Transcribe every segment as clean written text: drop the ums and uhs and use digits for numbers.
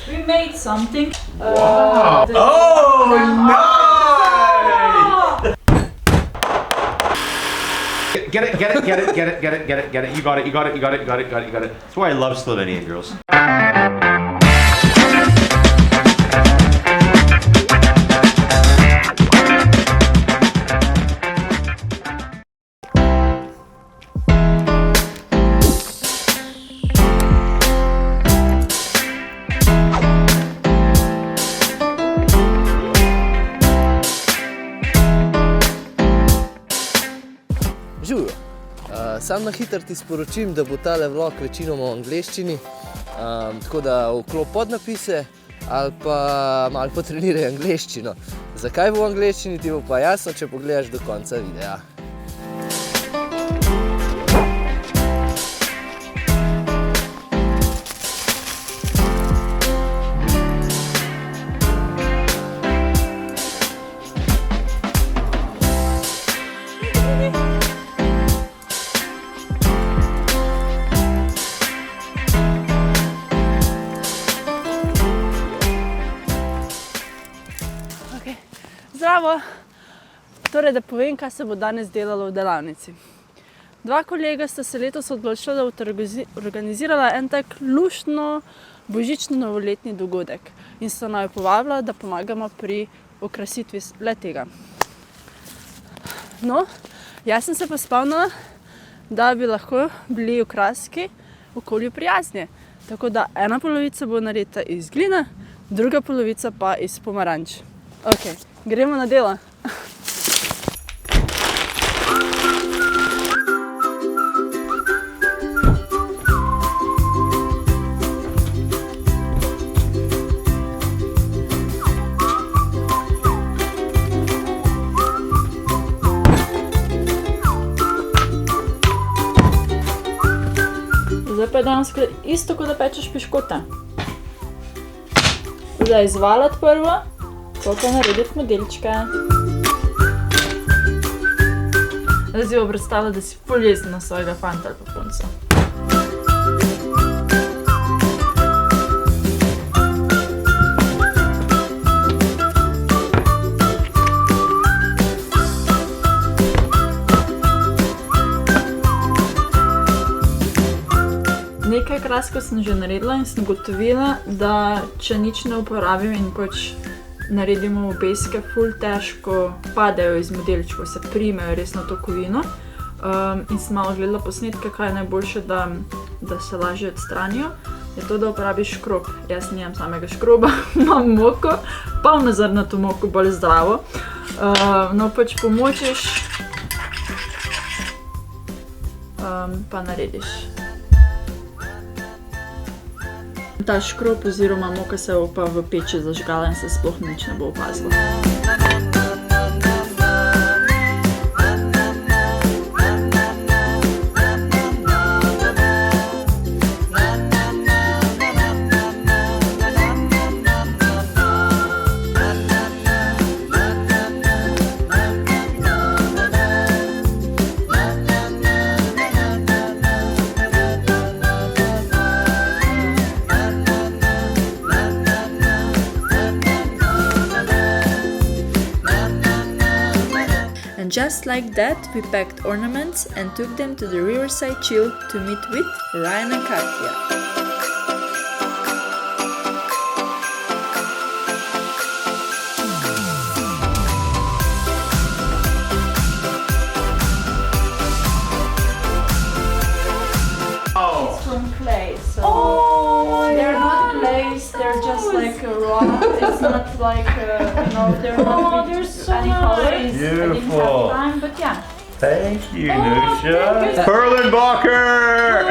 We made something. Wow. Nice! Get it. You got it. That's why I love Slovenian girls. Živijo. Sam na hitro ti sporočim, da bo tale vlog večinoma v angleščini, tako da vklop podnapise ali pa malo potreniraj angleščino. Zakaj bo v angleščini, ti bo pa jasno, če pogledaš do konca videa. Zdravo! Torej, da povem, kaj se bo danes delalo v delavnici. Dva kolega sta se letos odločila, da bosta organizirala en tak luštno božično-novoletni dogodek in sta naju povabila, da pomagamo pri okrasitvi le-tega. No, jaz sem se pa spomnila, da bi lahko bili okraski okolju prijazni. Tako da ena polovica bo narejena iz gline, druga polovica pa iz pomaranč. Ok, gremo na delo. Zdaj pa je danes isto, kot da pečeš piškota. Zdaj izvaljati prvo, pa narediti modelčke. Zdaj si bo predstavljala, da si ful jezen na svojega fanta ali pa punca. Nekaj kraskov sem že naredila in sem ugotovila, da če nič ne uporabim in pač naredimo obeske, ful težko padejo iz modelčkov, se primejo res na to kovino. In sem malo gledala posnetke, kaj je najboljše, da se lažje odstranijo, je to, da uporabiš škrob. Jaz nimam samega škroba, imam moko, polnozrnato moko, bolj zdravo. No, pač pomočiš, pa narediš. Ta škrob oziroma moka se bo pa v peči zažgala in se sploh nič ne bo opazilo. And just like that, we packed ornaments and took them to the riverside chill to meet with Ryan and Katja. It's from clay, so they're not glazed, they're just like raw. It's not like, they're not with any colors. Beautiful. I didn't have time, but yeah. Thank you, Nusha. Perlenbacher!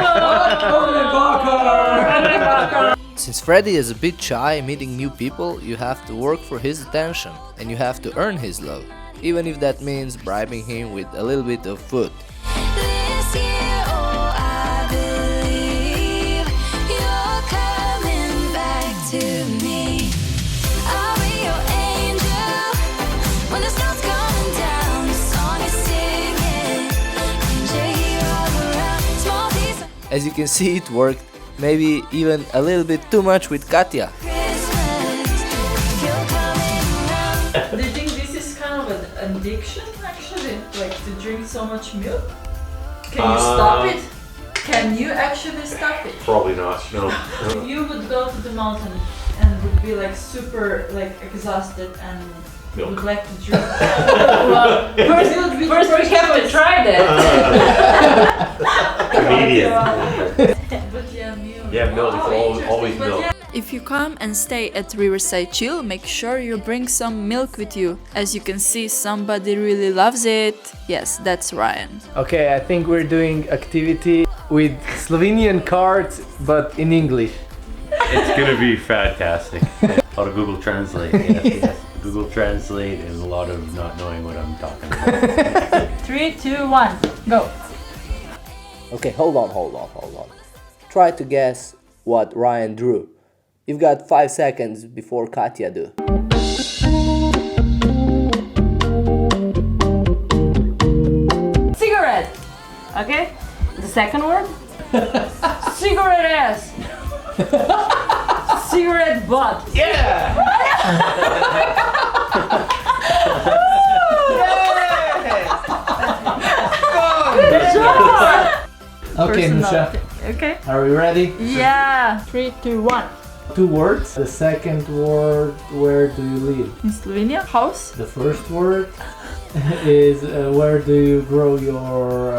Since Freddy is a bit shy meeting new people, you have to work for his attention and you have to earn his love, even if that means bribing him with a little bit of food. This year, oh, I believe you're coming back to me. I'll be your angel when the snow's coming down. The song is singing, and you're here all around. Small piece of As you can see, it worked, maybe even a little bit too much with Katya. Christmas. Do you think this is kind of an addiction, actually? Like to drink so much milk? Can you stop it? Can you actually stop it? Probably not. No. If you would go to the mountain and would be like super like exhausted and Milk. would like to drink. Well, first we have to try that. Comedian. But yeah, milk. Yeah, milk. It's Interesting. always But milk. yeah. If you come and stay at Riverside Chill, make sure you bring some milk with you. As you can see, somebody really loves it. Yes, that's Ryan. Okay, I think we're doing activity with Slovenian cards, but in English. It's gonna be fantastic. A lot of Google Translate. Yes. Google Translate and a lot of not knowing what I'm talking about. 3, 2, 1, go. Okay, hold on. Try to guess what Ryan drew. You've got 5 seconds before Katya do. Cigarette. Okay. The second word. Cigarette ass. Cigarette butt. Okay, Nusha, Okay. are we ready? Yeah. 3, 2, 1. 2 words. The second word, where do you live? In Slovenia, house. The first word is where do you grow your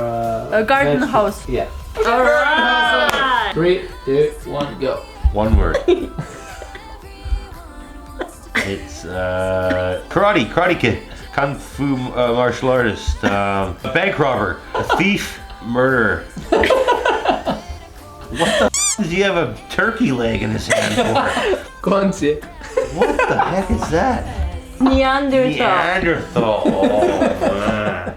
A garden vegetables? house. Yeah. Alright. 3, 2, 1, go. One word. It's karate kid, kung fu martial artist, a bank robber, a thief, murderer. What the does he have a turkey leg in his hand for? Konci. What the heck is that? Neanderthal. Neanderthal. Oh,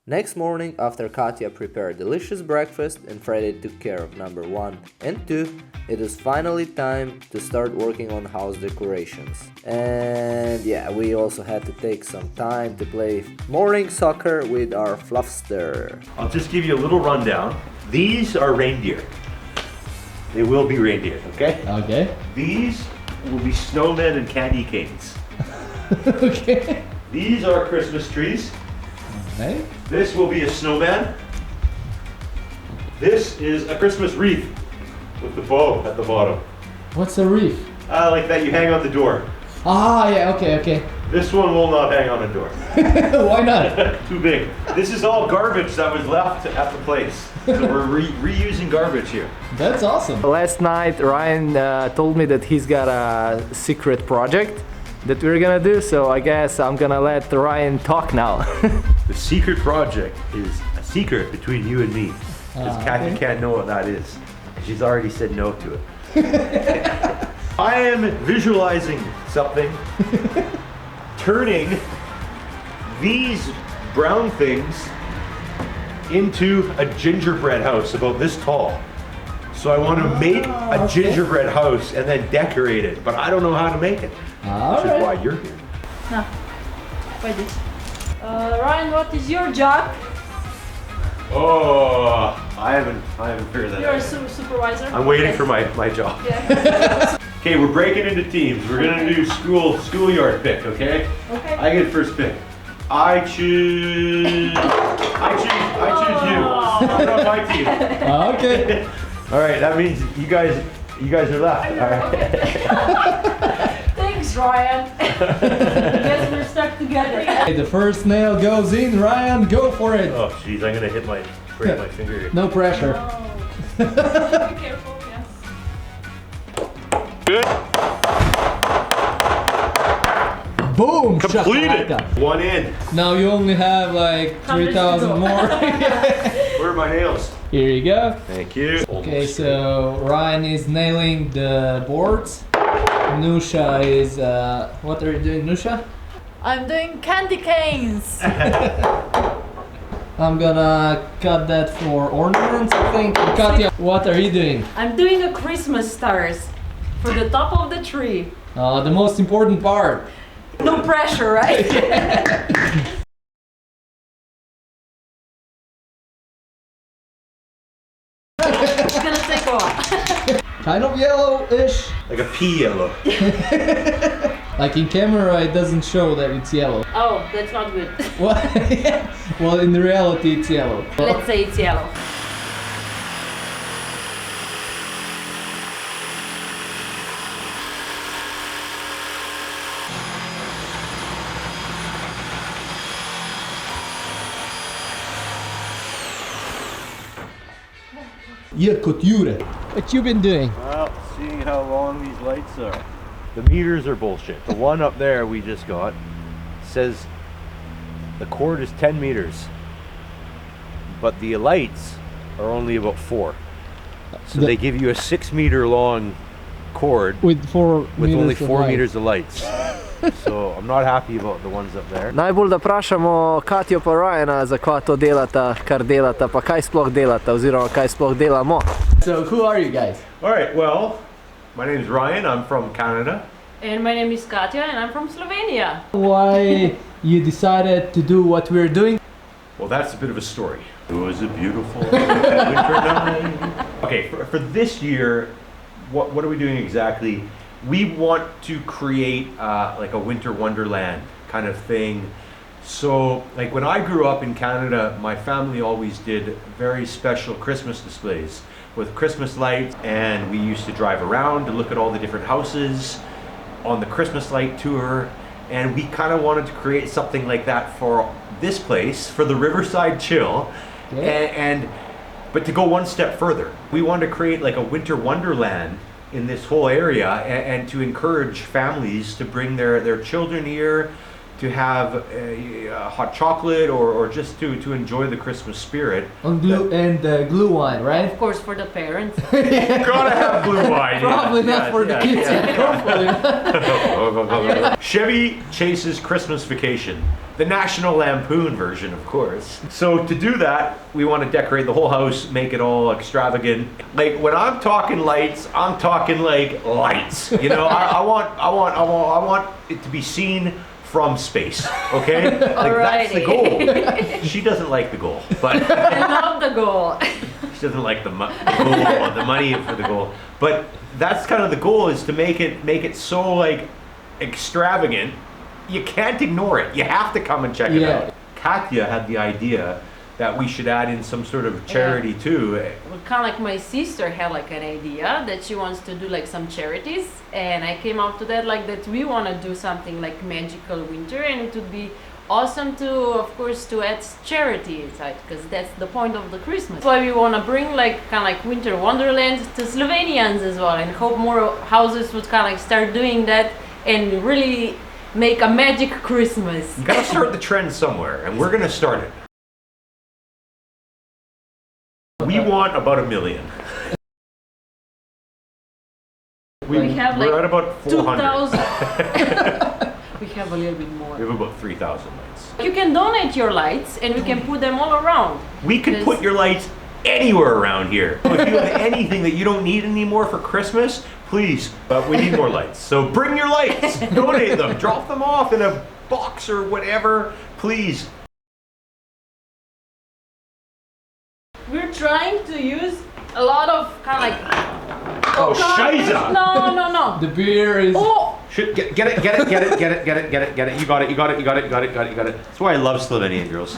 Next morning, after Katya prepared delicious breakfast and Freddy took care of number 1 and 2, it is finally time to start working on house decorations. And yeah, we also had to take some time to play morning soccer with our fluffster. I'll just give you a little rundown. These are reindeer. They will be reindeer, okay? Okay. These will be snowmen and candy canes. Okay. These are Christmas trees. Okay. This will be a snowman. This is a Christmas wreath with the bow at the bottom. What's a reef? Like that you hang on the door. Ah, yeah, okay. This one will not hang on the door. Why not? Too big. This is all garbage that was left at the place. So we're reusing garbage here. That's awesome. Last night, Ryan told me that he's got a secret project that we're gonna do, so I guess I'm gonna let Ryan talk now. The secret project is a secret between you and me. Because Kathy can't know what that is. She's already said no to it. I am visualizing something turning these brown things into a gingerbread house about this tall. So I want to make a gingerbread house and then decorate it, but I don't know how to make it. Which is why you're here. No. Why this? Ryan, what is your job? Oh, I haven't figured that You're a out. supervisor. I'm waiting for my job. Yeah. Okay, we're breaking into teams. We're gonna do schoolyard pick, okay? Okay. I get first pick. I choose you. You're on my team. Okay. All right, that means you guys are left. All right. Thanks, Ryan. Guess we're stuck together. Okay, the first nail goes in. Ryan, go for it. Oh, jeez, I'm gonna break my finger here. No pressure. Be careful, yeah. Good. Boom! Completed. shakalaka. One in. Now you only have like 3,000 more. Where are my nails? Here you go. Thank you. Okay, so Ryan is nailing the boards. Nusha is, what are you doing, Nusha? I'm doing candy canes. I'm gonna cut that for ornaments, I think. Katya, what are you doing? I'm doing a Christmas stars for the top of the tree. The most important part. No pressure, right? It's gonna take a while. Kind of yellowish. Like a pea yellow. Like in camera, it doesn't show that it's yellow. Oh, that's not good. What? Well, in reality, it's yellow. Let's say it's yellow. Jure, what you been doing? Well, seeing how long these lights are. The meters are bullshit. The one up there we just got says the cord is 10 meters, but the lights are only about 4. So they give you a 6 meter long cord With 4 with meters only of 4 light. meters of lights. So I'm not happy about the ones up there. Najbolj da vprašamo Katjo pa Ryana, zakaj to delata, kar delata, pa kaj sploh delata, oziroma kaj sploh delamo. So who are you guys? All right, well, my name is Ryan. I'm from Canada. And my name is Katja and I'm from Slovenia. Why you decided to do what we're doing? Well, that's a bit of a story. It was a beautiful winter night. Okay, for this year, what are we doing exactly? We want to create like a winter wonderland kind of thing. So, like when I grew up in Canada, my family always did very special Christmas displays with Christmas lights, and we used to drive around to look at all the different houses on the Christmas light tour, and we kind of wanted to create something like that for this place, for the Riverside Chill. Okay. But to go one step further, we wanted to create like a winter wonderland in this whole area, and to encourage families to bring their children here to have hot chocolate or just to enjoy the Christmas spirit. On glue wine, right? Of course, for the parents. Gotta have blue wine. Probably not for the kids. Hopefully. Chevy Chase's Christmas Vacation, the National Lampoon version, of course. So to do that, we want to decorate the whole house, make it all extravagant. Like when I'm talking lights, I'm talking like lights. You know, I want it to be seen from space. Okay, like that's the goal. She doesn't like the goal, but I love the goal. she doesn't like the goal, the money for the goal. But that's kind of the goal, is to make it so like extravagant. You can't ignore it. You have to come and check it out. Katja had the idea that we should add in some sort of charity too. Well, kind of like my sister had like an idea that she wants to do like some charities, and I came up to that like that we want to do something like magical winter, and it would be awesome to, of course, to add charity inside, because that's the point of the Christmas. That's why we want to bring like kind of like winter wonderland to Slovenians as well, and hope more houses would kind of like start doing that and really make a magic Christmas. You gotta start the trend somewhere, and we're gonna start it. We want about 1 million. We have We're like at about 400. 2,000. We have a little bit more. We have about 3,000 lights. You can donate your lights and we can put them all around. We could put your lights anywhere around here. So if you have anything that you don't need anymore for Christmas, please, we need more lights. So bring your lights, donate them, drop them off in a box or whatever, please. We're trying to use a lot of kind of like... Oh, God, Shiza! No. The beer is... Oh! Get it. You got it. That's why I love Slovenian girls.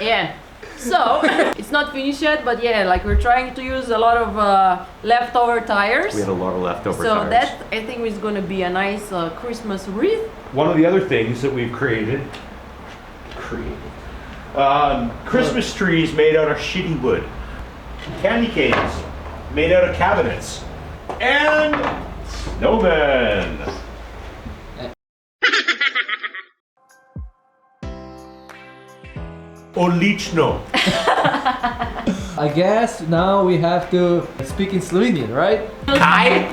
Yeah. So, it's not finished yet, but yeah, like we're trying to use a lot of leftover tires. We had a lot of leftover so tires. that, I think, is going to be a nice Christmas wreath. One of the other things that we've created, Christmas trees made out of shitty wood, candy canes made out of cabinets, and snowmen. Odlično. I guess now we have to speak in Slovenian, right? Kaj?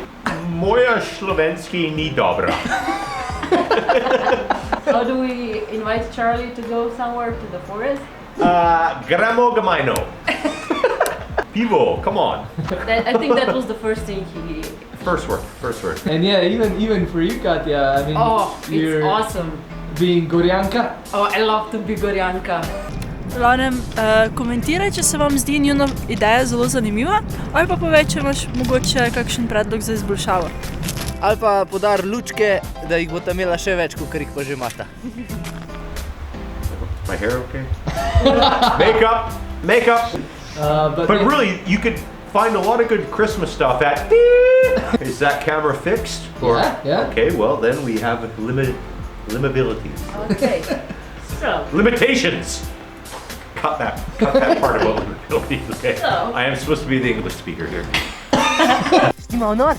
Moja slovenski ni dobra. How do we invite Charlie to go somewhere to the forest? Gremo Gamajno. Pivo, come on. I think that was the first thing he... First word. And yeah, even for you, Katja, I mean, Oh, it's you're awesome. being Gorjanka. Oh, I love to be Gorjanka. Glavnem, komentiraj, če se vam zdi njuna ideja zelo zanimiva, ali pa povej, če imaš mogoče kakšen predlog za izboljšavo. ali pa podar lučke, da jih boste imela še več, kot jih pa že imata. My hair okay? Makeup. But really, you could find a lot of good Christmas stuff at. Is that camera fixed? Or- Yeah. Okay, well then we have limabilities. Okay. So, Limitations. Cut that part about limabilities. Okay. So- I am supposed to be the English speaker here. Snima honor?